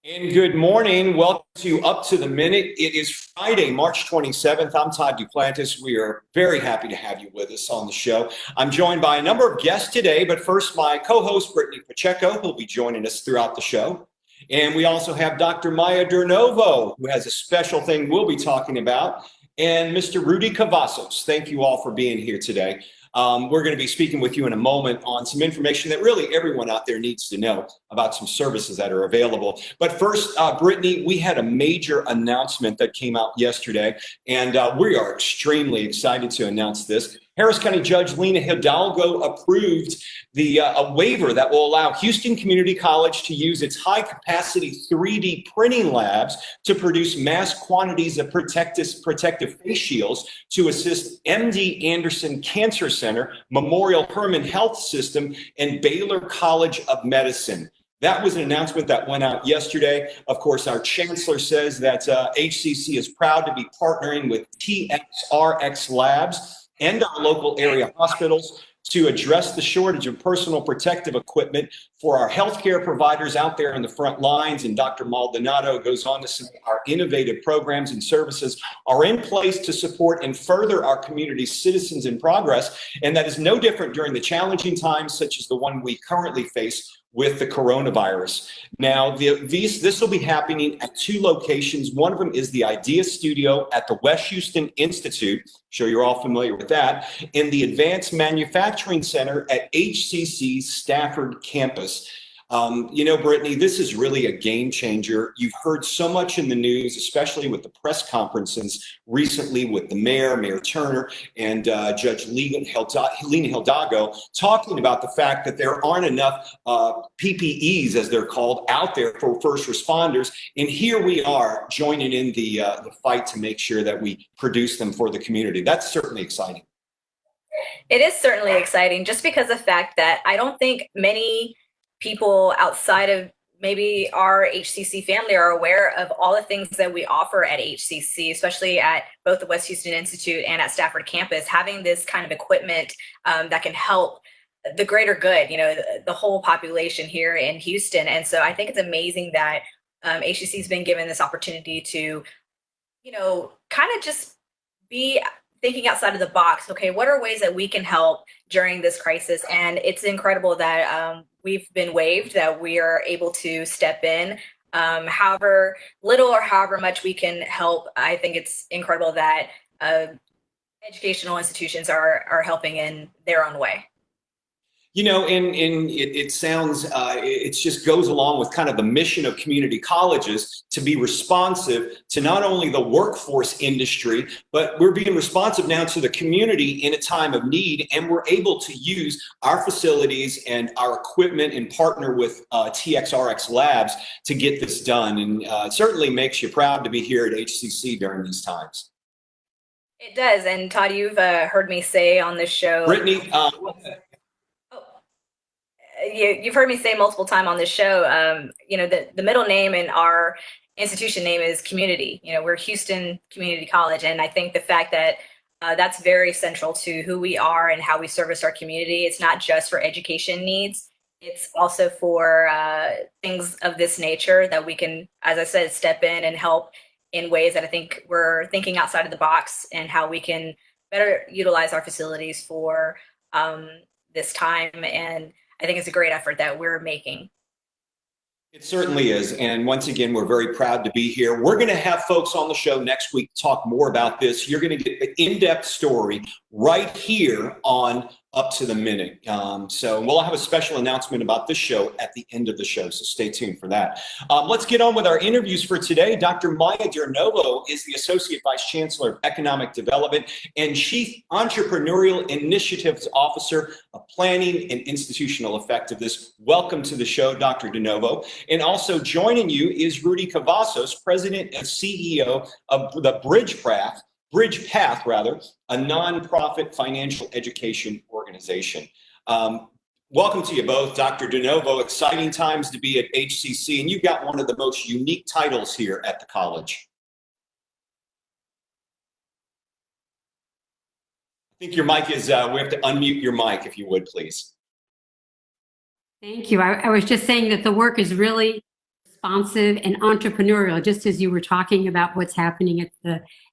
And good morning. Welcome to Up to the Minute. It is Friday, March 27th. I'm Todd Duplantis. We are very happy to have you with us on the show. I'm joined by a number of guests today, but first, my co-host, Brittany Pacheco, who'll be joining us throughout the show. And we also have Dr. Maya Durnovo, who has a special thing we'll be talking about, and Mr. Rudy Cavazos. Thank you all for being here today. We're going to be speaking with you in a moment on some information that really everyone out there needs to know about some services that are available. But first, Brittany, we had a major announcement that came out yesterday, and we are extremely excited to announce this. Harris County Judge Lena Hidalgo approved a waiver that will allow Houston Community College to use its high-capacity 3D printing labs to produce mass quantities of protective face shields to assist MD Anderson Cancer Center, Memorial Hermann Health System, and Baylor College of Medicine. That was an announcement that went out yesterday. Of course, our chancellor says that HCC is proud to be partnering with TXRX Labs and our local area hospitals to address the shortage of personal protective equipment for our healthcare providers out there in the front lines. And Dr. Maldonado goes on to say our innovative programs and services are in place to support and further our community's citizens in progress. And that is no different during the challenging times such as the one we currently face with the coronavirus. Now, this will be happening at two locations. One of them is the Idea Studio at the West Houston Institute. I'm sure you're all familiar with that. And the Advanced Manufacturing Center at HCC's Stafford campus. Brittany, this is really a game changer. You've heard so much in the news, especially with the press conferences recently with the Mayor Turner, and Judge Lena Hidalgo, talking about the fact that there aren't enough PPEs, as they're called, out there for first responders. And here we are joining in the fight to make sure that we produce them for the community. That's certainly exciting. It is certainly exciting, just because of the fact that I don't think many people outside of maybe our HCC family are aware of all the things that we offer at HCC, especially at both the West Houston Institute and at Stafford campus. Having this kind of equipment that can help the greater good, the whole population here in Houston. And so I think it's amazing that HCC has been given this opportunity to, kind of just be thinking outside of the box. Okay, what are ways that we can help during this crisis? And it's incredible that we've been waived, that we are able to step in, however little or however much we can help. I think it's incredible that educational institutions are helping in their own way. And it sounds, it just goes along with kind of the mission of community colleges to be responsive to not only the workforce industry, but we're being responsive now to the community in a time of need. And we're able to use our facilities and our equipment and partner with TXRX Labs to get this done. And it certainly makes you proud to be here at HCC during these times. It does. And Todd, you've heard me say on this show. Brittany, you've heard me say multiple times on this show, the middle name in our institution name is community. We're Houston Community College. And I think the fact that that's very central to who we are and how we service our community. It's not just for education needs. It's also for things of this nature that we can, as I said, step in and help in ways that I think we're thinking outside of the box, and how we can better utilize our facilities for this time. And I think it's a great effort that we're making. It certainly is. And once again, we're very proud to be here. We're going to have folks on the show next week to talk more about this. You're going to get the in-depth story right here on Up to the Minute. So we'll have a special announcement about this show at the end of the show, so stay tuned for that. Let's get on with our interviews for today. Dr. Maya Durnovo is the Associate Vice Chancellor of Economic Development and Chief Entrepreneurial Initiatives Officer of Planning and Institutional Effectiveness. Welcome to the show, Dr. Durnovo. And also joining you is Rudy Cavazos, President and CEO of the Bridge Path, a nonprofit financial education organization. Welcome to you both, Dr. Durnovo. Exciting times to be at HCC, and you've got one of the most unique titles here at the college. I think your mic is, we have to unmute your mic if you would, please. Thank you. I was just saying that the work is really responsive and entrepreneurial, just as you were talking about what's happening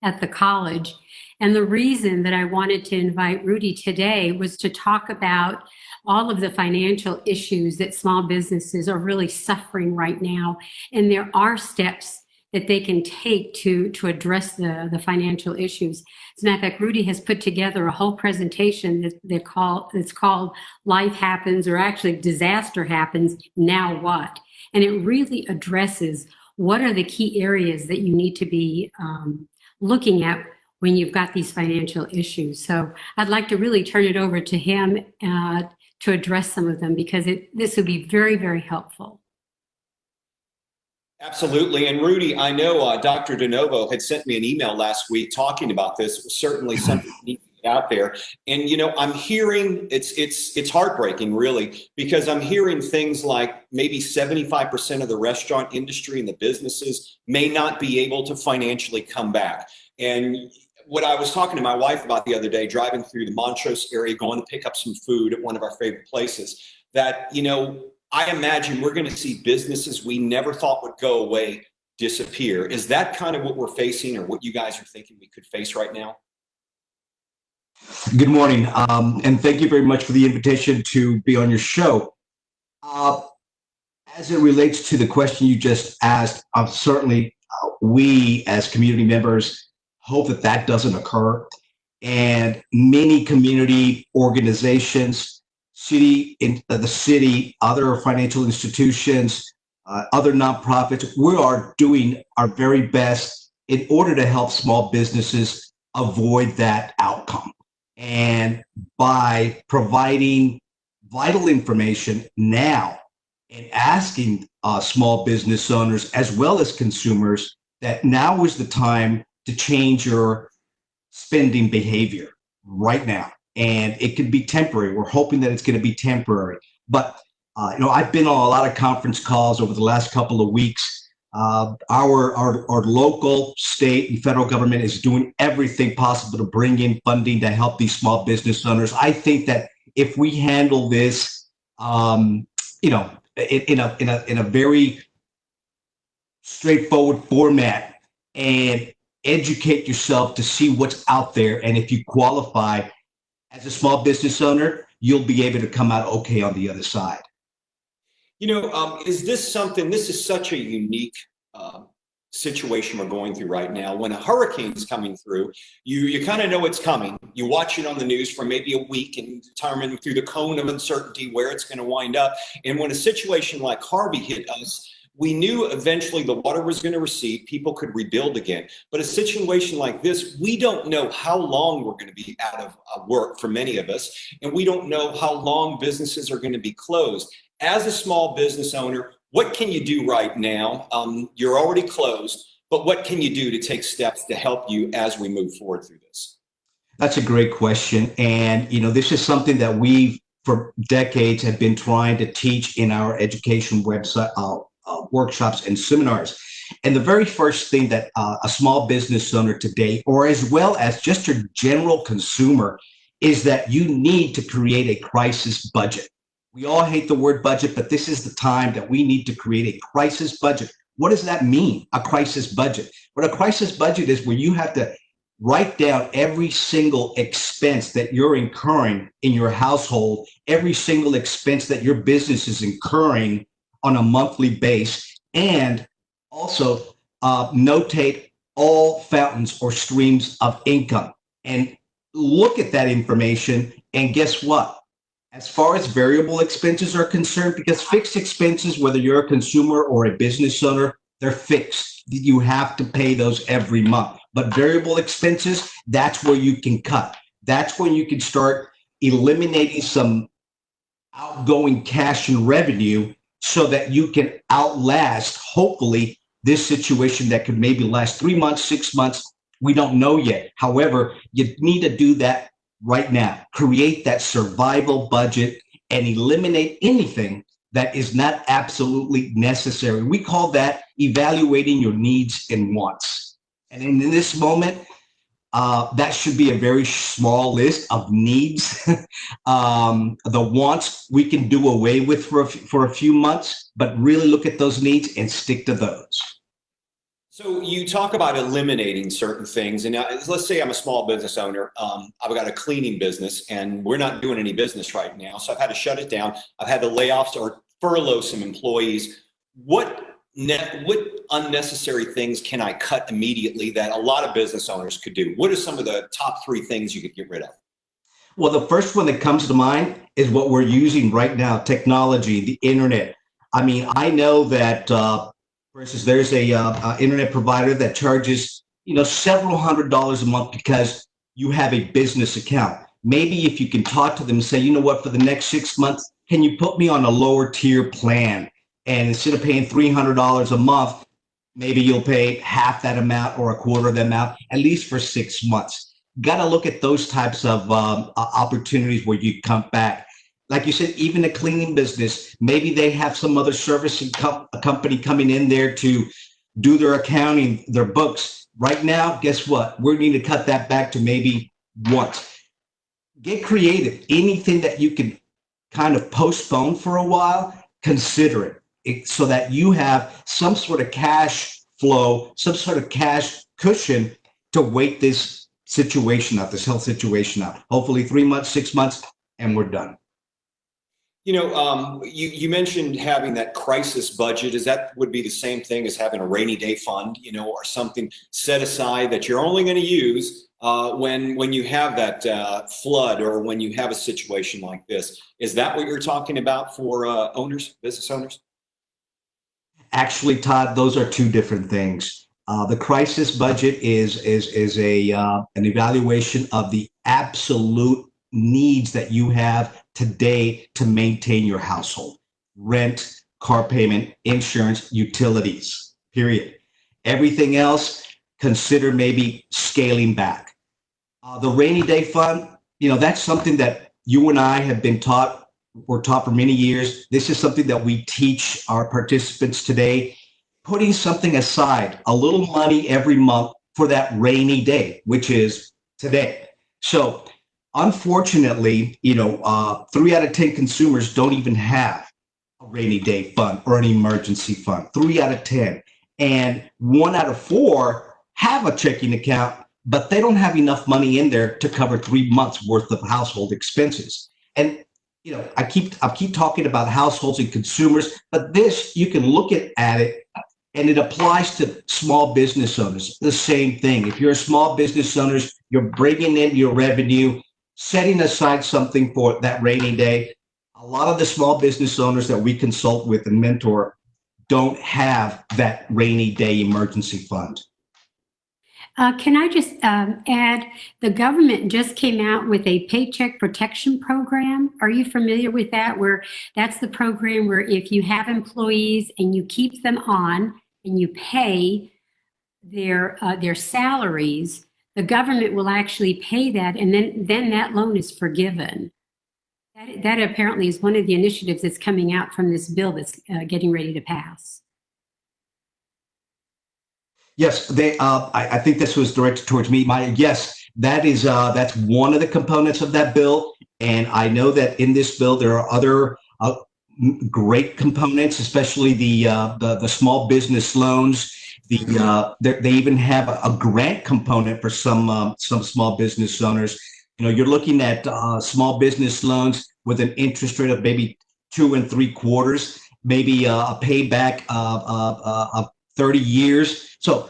at the college. And the reason that I wanted to invite Rudy today was to talk about all of the financial issues that small businesses are really suffering right now. And there are steps that they can take to address the financial issues. As a matter of fact, Rudy has put together a whole presentation that's called Life Happens, or actually Disaster Happens, Now What? And it really addresses what are the key areas that you need to be looking at when you've got these financial issues. So I'd like to really turn it over to him to address some of them, because this would be very, very helpful. Absolutely. And Rudy, I know Dr. DeNovo had sent me an email last week talking about this. It was certainly something that needs to get out there. And, you know, I'm hearing it's heartbreaking, really, because I'm hearing things like maybe 75% of the restaurant industry and the businesses may not be able to financially come back. And what I was talking to my wife about the other day, driving through the Montrose area, going to pick up some food at one of our favorite places, that, you know, I imagine we're going to see businesses we never thought would go away disappear. Is that kind of what we're facing, or what you guys are thinking we could face right now? Good morning, and thank you very much for the invitation to be on your show. As it relates to the question you just asked, certainly we as community members hope that that doesn't occur. And many community organizations, the city, other financial institutions, other nonprofits, we are doing our very best in order to help small businesses avoid that outcome. And by providing vital information now and asking small business owners as well as consumers that now is the time to change your spending behavior right now. And it could be temporary. We're hoping that it's going to be temporary. But, you know, I've been on a lot of conference calls over the last couple of weeks. Our local, state, and federal government is doing everything possible to bring in funding to help these small business owners. I think that if we handle this, you know, in a very straightforward format and educate yourself to see what's out there, and if you qualify as a small business owner, you'll be able to come out okay on the other side. You know, is this something, this is such a unique situation we're going through right now. When a hurricane is coming through, you kind of know it's coming. You watch it on the news for maybe a week and determine through the cone of uncertainty where it's going to wind up. And when a situation like Harvey hit us, we knew eventually the water was going to recede, people could rebuild again. But a situation like this, we don't know how long we're going to be out of work for many of us, and we don't know how long businesses are going to be closed. As a small business owner, what can you do right now? You're already closed, but what can you do to take steps to help you as we move forward through this? That's a great question. And, you know, this is something that we, for decades, have been trying to teach in our education website, workshops and seminars. And the very first thing that a small business owner today, or as well as just a general consumer, is that you need to create a crisis budget. We all hate the word budget, but this is the time that we need to create a crisis budget. What does that mean, a crisis budget? What a crisis budget is, where you have to write down every single expense that you're incurring in your household, every single expense that your business is incurring on a monthly base, and also notate all fountains or streams of income, and look at that information. And guess what? As far as variable expenses are concerned, because fixed expenses, whether you're a consumer or a business owner, they're fixed. You have to pay those every month. But variable expenses, that's where you can cut. That's when you can start eliminating some outgoing cash and revenue, so that you can outlast, hopefully, this situation that could maybe last 3 months, 6 months. We don't know yet. However, you need to do that right now. Create that survival budget and eliminate anything that is not absolutely necessary. We call that evaluating your needs and wants. And in this moment, That should be a very small list of needs. The wants we can do away with for a few months, but really look at those needs and stick to those. So you talk about eliminating certain things, and let's say I'm a small business owner. I've got a cleaning business, and we're not doing any business right now, so I've had to shut it down. I've had to lay off or furlough some employees. What unnecessary things can I cut immediately that a lot of business owners could do? What are some of the top 3 things you could get rid of? Well, the first one that comes to mind is what we're using right now, technology, the internet. I mean, I know that, for instance, there's a internet provider that charges, several $100s a month because you have a business account. Maybe if you can talk to them and say, you know what, for the next 6 months, can you put me on a lower tier plan? And instead of paying $300 a month, maybe you'll pay half that amount or a quarter of that amount, at least for 6 months. Got to look at those types of opportunities where you come back. Like you said, even a cleaning business, maybe they have some other servicing company coming in there to do their accounting, their books. Right now, guess what? We need to cut that back to maybe once. Get creative. Anything that you can kind of postpone for a while, consider it. So that you have some sort of cash flow, some sort of cash cushion to wait this situation out, this health situation out. Hopefully 3 months, 6 months, and we're done. You mentioned having that crisis budget. Would be the same thing as having a rainy day fund, or something set aside that you're only going to use when you have that flood or when you have a situation like this. Is that what you're talking about for business owners? Actually, Todd, those are 2 different things. The crisis budget is an evaluation of the absolute needs that you have today to maintain your household: rent, car payment, insurance, utilities, period. Everything else, consider maybe scaling back. The rainy day fund, that's something that you and I have been taught. We're taught for many years. This is something that we teach our participants today, putting something aside, a little money every month for that rainy day, which is today. So unfortunately, 3 out of 10 consumers don't even have a rainy day fund or an emergency fund, 3 out of 10. And 1 out of 4 have a checking account, but they don't have enough money in there to cover 3 months worth of household expenses. And I keep talking about households and consumers, but this, you can look at it, and it applies to small business owners. The same thing. If you're a small business owner, you're bringing in your revenue, setting aside something for that rainy day. A lot of the small business owners that we consult with and mentor don't have that rainy day emergency fund. Can I just add, the government just came out with a Paycheck protection program. Are you familiar with that? Where that's the program where if you have employees and you keep them on and you pay their salaries, the government will actually pay that, and then that loan is forgiven. That apparently is one of the initiatives that's coming out from this bill that's getting ready to pass. Yes, I think this was directed towards me. Yes, that's one of the components of that bill, and I know that in this bill there are other great components, especially the small business loans. They even have a grant component for some small business owners. You're looking at small business loans with an interest rate of maybe 2 3/4, maybe a payback of 30 years. So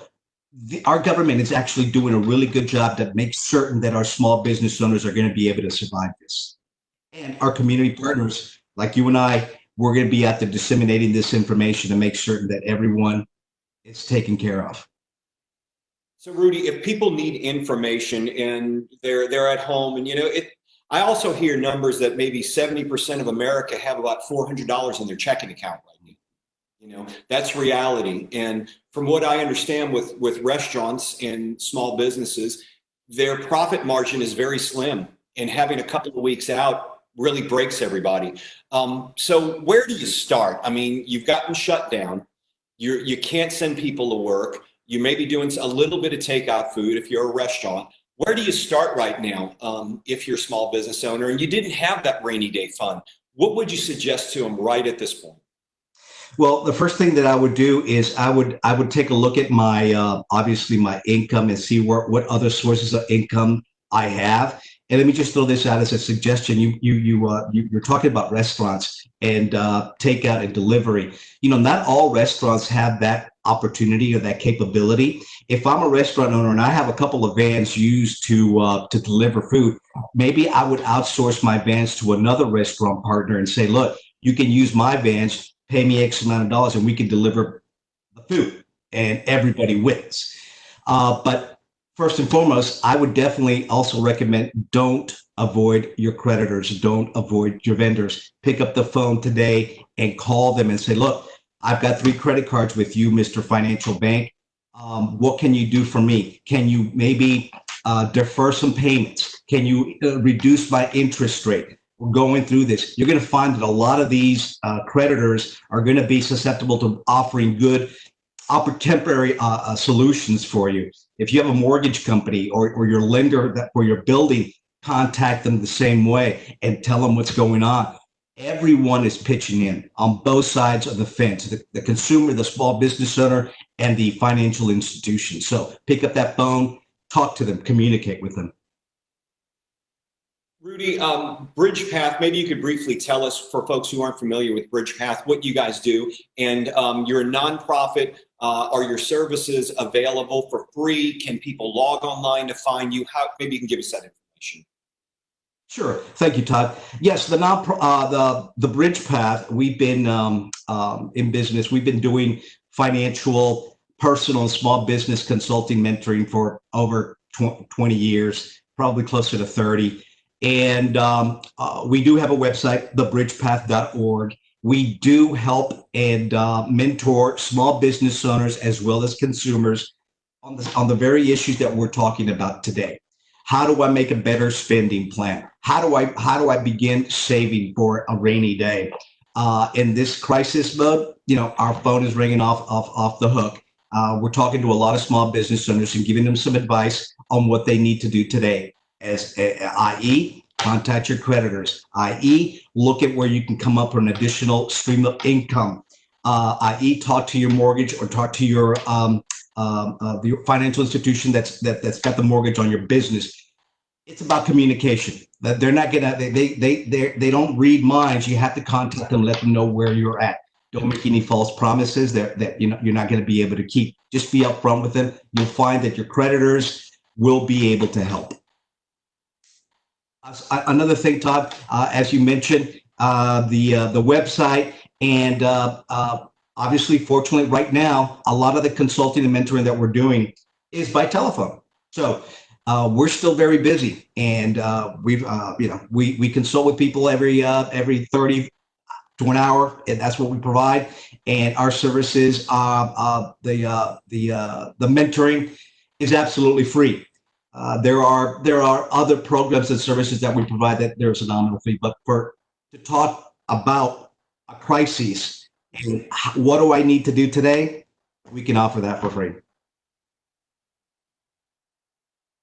our government is actually doing a really good job to make certain that our small business owners are going to be able to survive this. And our community partners, like you and I, we're going to be out there disseminating this information to make certain that everyone is taken care of. So Rudy, if people need information and they're at home, and I also hear numbers that maybe 70% of America have about $400 in their checking account right now. That's reality. And from what I understand with restaurants and small businesses, their profit margin is very slim, and having a couple of weeks out really breaks everybody. So where do you start? I mean, you've gotten shut down. You can't send people to work. You may be doing a little bit of takeout food if you're a restaurant, Where do you start right now if you're a small business owner and you didn't have that rainy day fund? What would you suggest to them right at this point? Well, the first thing that I would do is I would take a look at my obviously my income and see what other sources of income I have. And let me just throw this out as a suggestion. You're talking about restaurants and takeout and delivery. You know, not all restaurants have that opportunity or that capability. If I'm a restaurant owner and I have a couple of vans used to deliver food, maybe I would outsource my vans to another restaurant partner and say, look, you can use my vans, pay me X amount of dollars, and we can deliver the food, and everybody wins. But first and foremost, I would definitely also recommend don't avoid your creditors, don't avoid your vendors. Pick up the phone today and call them and say, look, I've got 3 credit cards with you, Mr. Financial Bank. What can you do for me? Can you maybe defer some payments? Can you reduce my interest rate? We're going through this. You're going to find that a lot of these creditors are going to be susceptible to offering good temporary solutions for you. If you have a mortgage company or your lender that for your building, contact them the same way and tell them what's going on. Everyone is pitching in on both sides of the fence, the consumer, the small business owner, and the financial institution. So pick up that phone, talk to them, communicate with them. Rudy, BridgePath, maybe you could briefly tell us, for folks who aren't familiar with BridgePath, what you guys do. And you're a nonprofit. Are your services available for free? Can people log online to find you? Maybe you can give us that information. Sure. Thank you, Todd. Yes, the BridgePath, we've been in business. We've been doing financial, personal, and small business consulting mentoring for over 20 years, probably closer to 30. And we do have a website, thebridgepath.org. We do help and mentor small business owners as well as consumers on the very issues that we're talking about today. How do I make a better spending plan? How do I begin saving for a rainy day? In this crisis mode, you know, our phone is ringing off the hook. We're talking to a lot of small business owners and giving them some advice on what they need to do today, i.e., contact your creditors, i.e., look at where you can come up with an additional stream of income, i.e., talk to your mortgage or talk to your the financial institution that's got the mortgage on your business. It's about communication. That they're not gonna they don't read minds. You have to contact them, let them know where you're at. Don't make any false promises that you're not going to be able to keep. Just be upfront with them. You'll find that your creditors will be able to help. Another thing, Todd, as you mentioned, the website and obviously, fortunately, right now, a lot of the consulting and mentoring that we're doing is by telephone. So we're still very busy, and we consult with people every 30 to an hour, and that's what we provide. And our services, the mentoring is absolutely free. There are other programs and services that we provide that there's a nominal fee, but to talk about a crisis and what do I need to do today, we can offer that for free.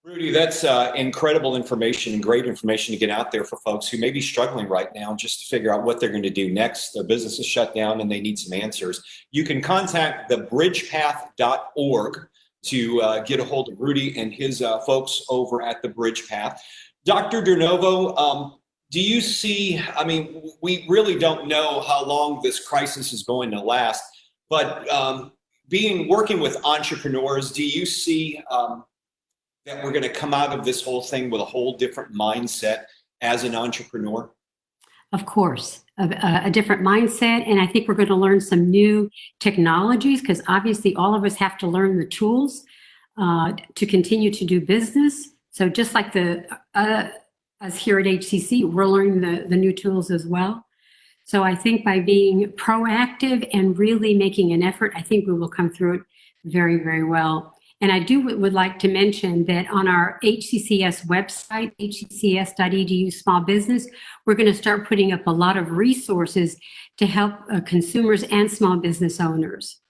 Rudy, that's incredible information and great information to get out there for folks who may be struggling right now just to figure out what they're going to do next. Their business is shut down and they need some answers. You can contact thebridgepath.org to get a hold of Rudy and his folks over at the BridgePath. Dr. DeNovo, do you see, I mean, we really don't know how long this crisis is going to last, but working with entrepreneurs, do you see that we're going to come out of this whole thing with a whole different mindset as an entrepreneur? Of course, a different mindset. And I think we're going to learn some new technologies because obviously all of us have to learn the tools to continue to do business. So just like us here at HCC, we're learning the new tools as well. So I think by being proactive and really making an effort, I think we will come through it very, very well. And I would like to mention that on our HCCS website, hccs.edu small business, we're going to start putting up a lot of resources to help consumers and small business owners.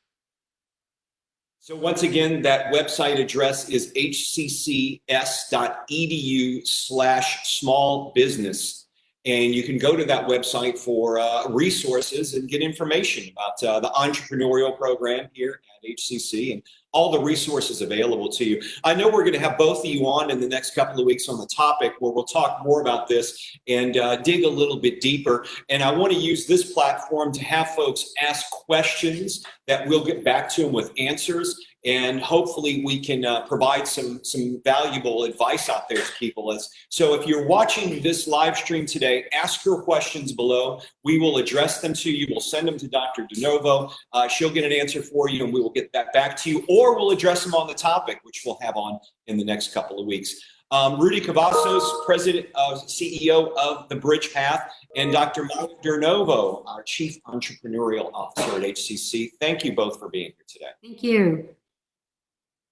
So once again, that website address is hccs.edu/small business. And you can go to that website for resources and get information about the entrepreneurial program here at HCC and all the resources available to you. I know we're going to have both of you on in the next couple of weeks on the topic where we'll talk more about this and dig a little bit deeper. And I want to use this platform to have folks ask questions that we'll get back to them with answers. And hopefully we can provide some valuable advice out there to people. So if you're watching this live stream today, ask your questions below. We will address them to you. We'll send them to Dr. DeNovo. She'll get an answer for you and we will get that back to you, or we'll address them on the topic, which we'll have on in the next couple of weeks. Rudy Cavazos, President, CEO of The Bridge Path, and Dr. Mike DeNovo, our Chief Entrepreneurial Officer at HCC. Thank you both for being here today. Thank you.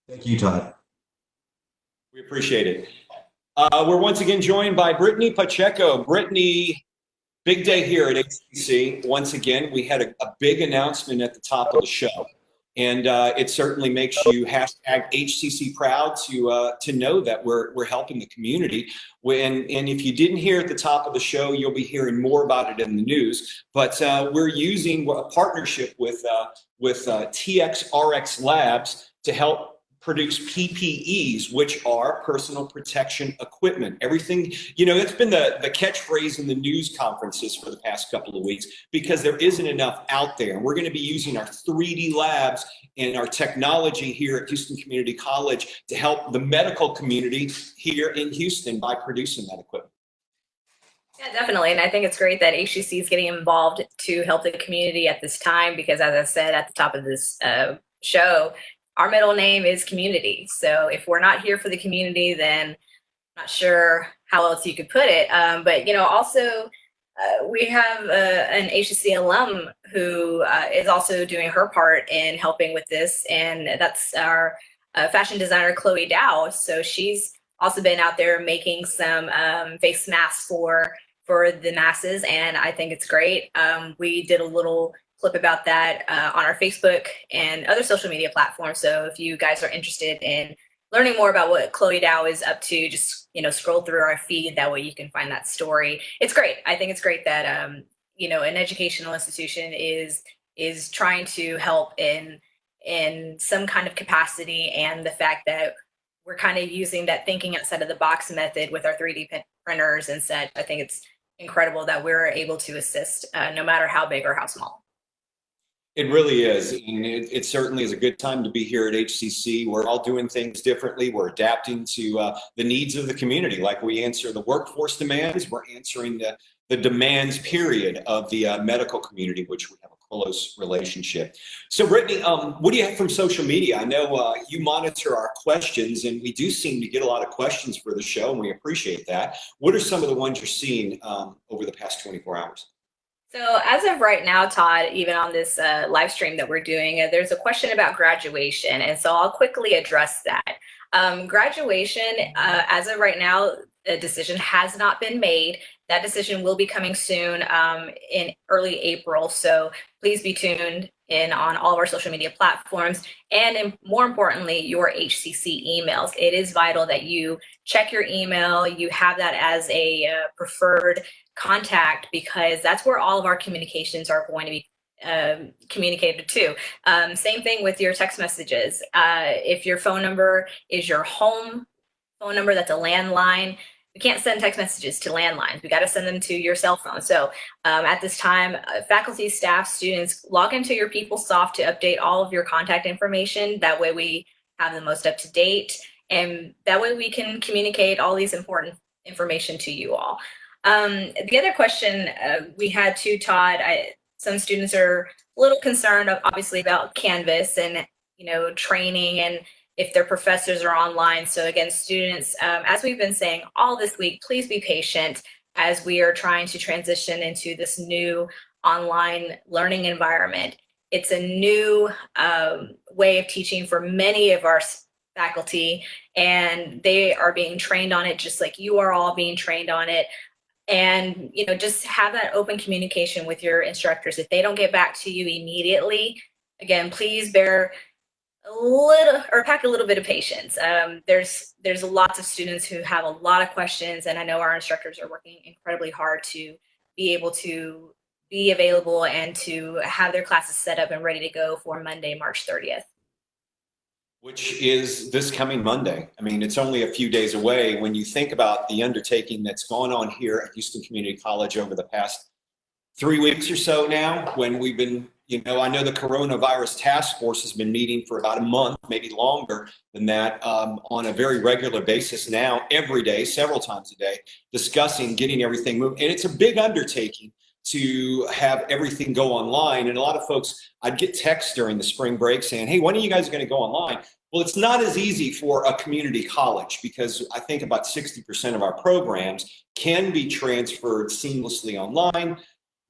Thank you, Todd. We appreciate it. We're once again joined by Brittany Pacheco. Brittany, big day here at HCC. Once again, we had a big announcement at the top of the show. And it certainly makes you hashtag HCC proud to know that we're helping the community. And if you didn't hear at the top of the show, you'll be hearing more about it in the news. But we're using a partnership with TXRX Labs to help produce PPEs, which are personal protection equipment. Everything, it's been the catchphrase in the news conferences for the past couple of weeks because there isn't enough out there. And we're going to be using our 3D labs and our technology here at Houston Community College to help the medical community here in Houston by producing that equipment. Yeah, definitely. And I think it's great that HCC is getting involved to help the community at this time because, as I said at the top of this show, our middle name is community. So if we're not here for the community, then I'm not sure how else you could put it. But, also we have an HCC alum who is also doing her part in helping with this. And that's our fashion designer, Chloe Dow. So she's also been out there making some face masks for the masses. And I think it's great. We did a little clip about that on our Facebook and other social media platforms. So if you guys are interested in learning more about what Chloe Dow is up to, just scroll through our feed. That way you can find that story. It's great. I think it's great that an educational institution is trying to help in some kind of capacity, and the fact that we're kind of using that thinking outside of the box method with our 3D printers and such. I think it's incredible that we're able to assist no matter how big or how small. It really is. And it certainly is a good time to be here at HCC. We're all doing things differently. We're adapting to the needs of the community. Like we answer the workforce demands, we're answering the demands, period, of the medical community, which we have a close relationship. So Brittany, what do you have from social media? I know you monitor our questions, and we do seem to get a lot of questions for the show, and we appreciate that. What are some of the ones you're seeing over the past 24 hours? So as of right now, Todd, even on this live stream that we're doing, there's a question about graduation. And so I'll quickly address that. Graduation, as of right now, a decision has not been made. That decision will be coming soon in early April. So please be tuned in on all of our social media platforms, and more importantly, your HCC emails. It is vital that you check your email. You have that as a preferred contact, because that's where all of our communications are going to be communicated to. Same thing with your text messages. If your phone number is your home phone number, that's a landline. We can't send text messages to landlines. We got to send them to your cell phone. So at this time, faculty, staff, students, log into your PeopleSoft to update all of your contact information. That way we have the most up to date, and that way we can communicate all these important information to you all. The other question we had too, Todd, some students are a little concerned, obviously, about Canvas and training, and if their professors are online. So again, students, as we've been saying all this week, please be patient as we are trying to transition into this new online learning environment. It's a new way of teaching for many of our faculty, and they are being trained on it just like you are all being trained on it. And just have that open communication with your instructors. If they don't get back to you immediately, again, please bear pack a little bit of patience. There's lots of students who have a lot of questions, and I know our instructors are working incredibly hard to be able to be available and to have their classes set up and ready to go for Monday, March 30th. Which is this coming Monday. I mean, it's only a few days away. When you think about the undertaking that's gone on here at Houston Community College over the past 3 weeks or so now, when we've been, I know the coronavirus task force has been meeting for about a month, maybe longer than that, on a very regular basis now, every day, several times a day, discussing getting everything moved. And it's a big undertaking to have everything go online. And a lot of folks, I'd get texts during the spring break saying, hey, when are you guys going to go online? Well, it's not as easy for a community college because I think about 60% of our programs can be transferred seamlessly online.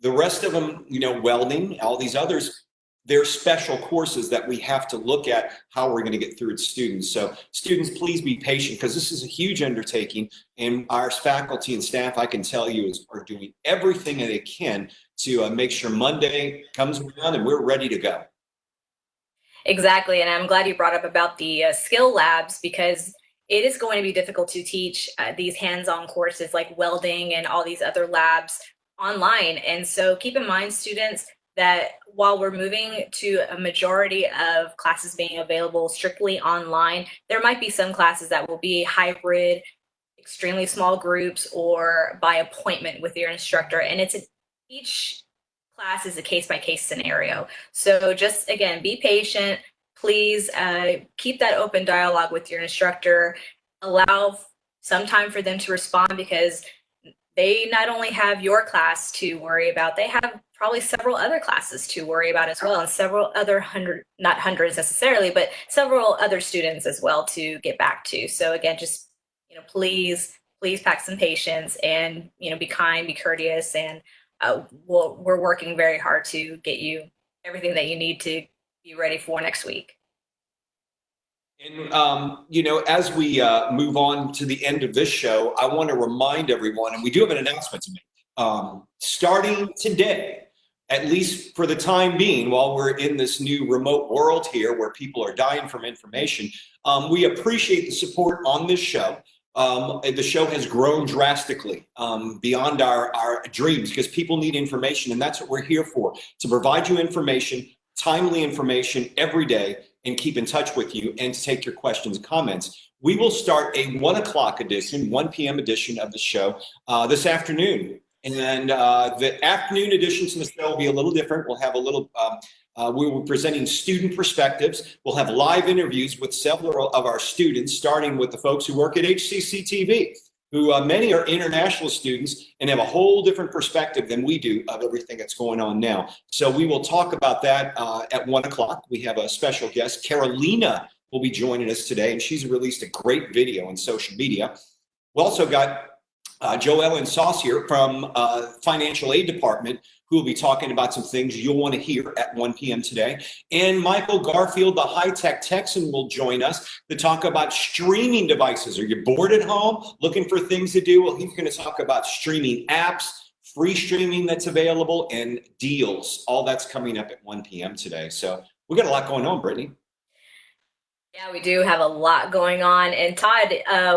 The rest of them, welding, all these others, they're special courses that we have to look at how we're going to get through it to students. So students, please be patient because this is a huge undertaking, and our faculty and staff, I can tell you, are doing everything that they can to make sure Monday comes around and we're ready to go. Exactly, and I'm glad you brought up about the skill labs because it is going to be difficult to teach these hands-on courses like welding and all these other labs online. And so keep in mind, students, that while we're moving to a majority of classes being available strictly online, there might be some classes that will be hybrid, extremely small groups, or by appointment with your instructor. And each class is a case-by-case scenario. So just, again, be patient. Please keep that open dialogue with your instructor. Allow some time for them to respond because they not only have your class to worry about, they have probably several other classes to worry about as well, and several other not hundreds necessarily, but several other students as well to get back to. So again, just, please pack some patience and, be kind, be courteous, and we're working very hard to get you everything that you need to be ready for next week. And, as we move on to the end of this show, I want to remind everyone, and we do have an announcement to make. Starting today, at least for the time being, while we're in this new remote world here where people are dying from information, we appreciate the support on this show. The show has grown drastically beyond our dreams because people need information, and that's what we're here for, to provide you information, timely information every day, and keep in touch with you and to take your questions and comments. We will start a 1 p.m. edition of the show this afternoon. And the afternoon editions of the show will be a little different. We'll have we will be presenting student perspectives. We'll have live interviews with several of our students, starting with the folks who work at HCCTV, who many are international students and have a whole different perspective than we do of everything that's going on now. So we will talk about that at 1 o'clock. We have a special guest, Carolina, will be joining us today, and she's released a great video on social media. We also got Joellen Saucier from Financial Aid Department, who will be talking about some things you'll want to hear at 1 p.m. today. And Michael Garfield, the high-tech Texan, will join us to talk about streaming devices. Are you bored at home, looking for things to do? Well, he's going to talk about streaming apps, free streaming that's available, and deals. All that's coming up at 1 p.m. today. So we got a lot going on, Brittany. Yeah, we do have a lot going on. And Todd,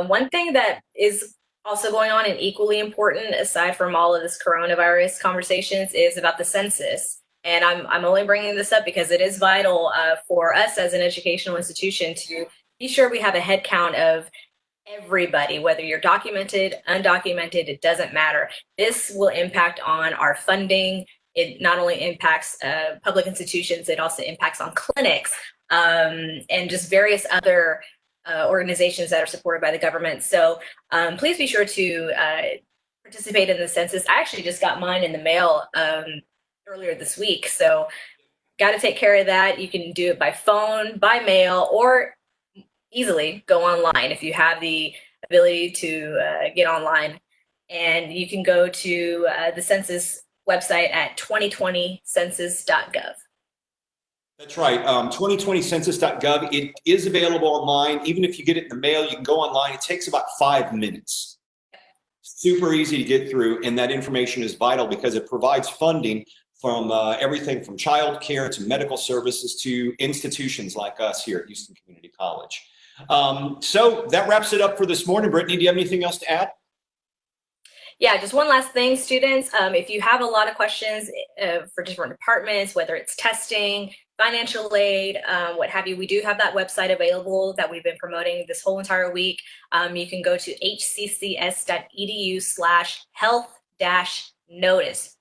one thing that is also going on and equally important, aside from all of this coronavirus conversations, is about the census. And I'm only bringing this up because it is vital for us as an educational institution to be sure we have a head count of everybody, whether you're documented, undocumented, it doesn't matter. This will impact on our funding. It not only impacts public institutions, it also impacts on clinics and just various other organizations that are supported by the government. So please be sure to participate in the census. I actually just got mine in the mail earlier this week. So got to take care of that. You can do it by phone, by mail, or easily go online if you have the ability to get online. And you can go to the census website at 2020census.gov. That's right, 2020census.gov. It is available online. Even if you get it in the mail, you can go online. It takes about 5 minutes. Super easy to get through, and that information is vital because it provides funding from everything from childcare to medical services to institutions like us here at Houston Community College. So that wraps it up for this morning. Brittany, do you have anything else to add? Yeah, just one last thing, students. If you have a lot of questions for different departments, whether it's testing, financial aid, what have you, we do have that website available that we've been promoting this whole entire week. You can go to hccs.edu/health-notice.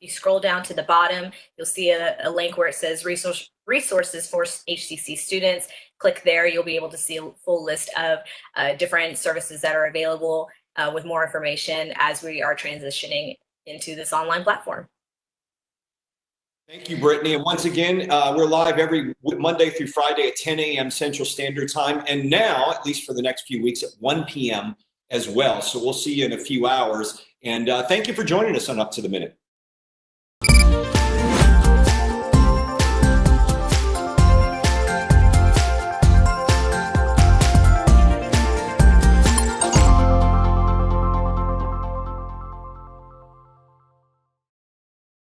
You scroll down to the bottom, you'll see a link where it says resources for HCC students. Click there, you'll be able to see a full list of different services that are available with more information as we are transitioning into this online platform. Thank you, Brittany. And once again, we're live every Monday through Friday at 10 a.m. Central Standard Time. And now, at least for the next few weeks, at 1 p.m. as well. So we'll see you in a few hours. And thank you for joining us on Up to the Minute.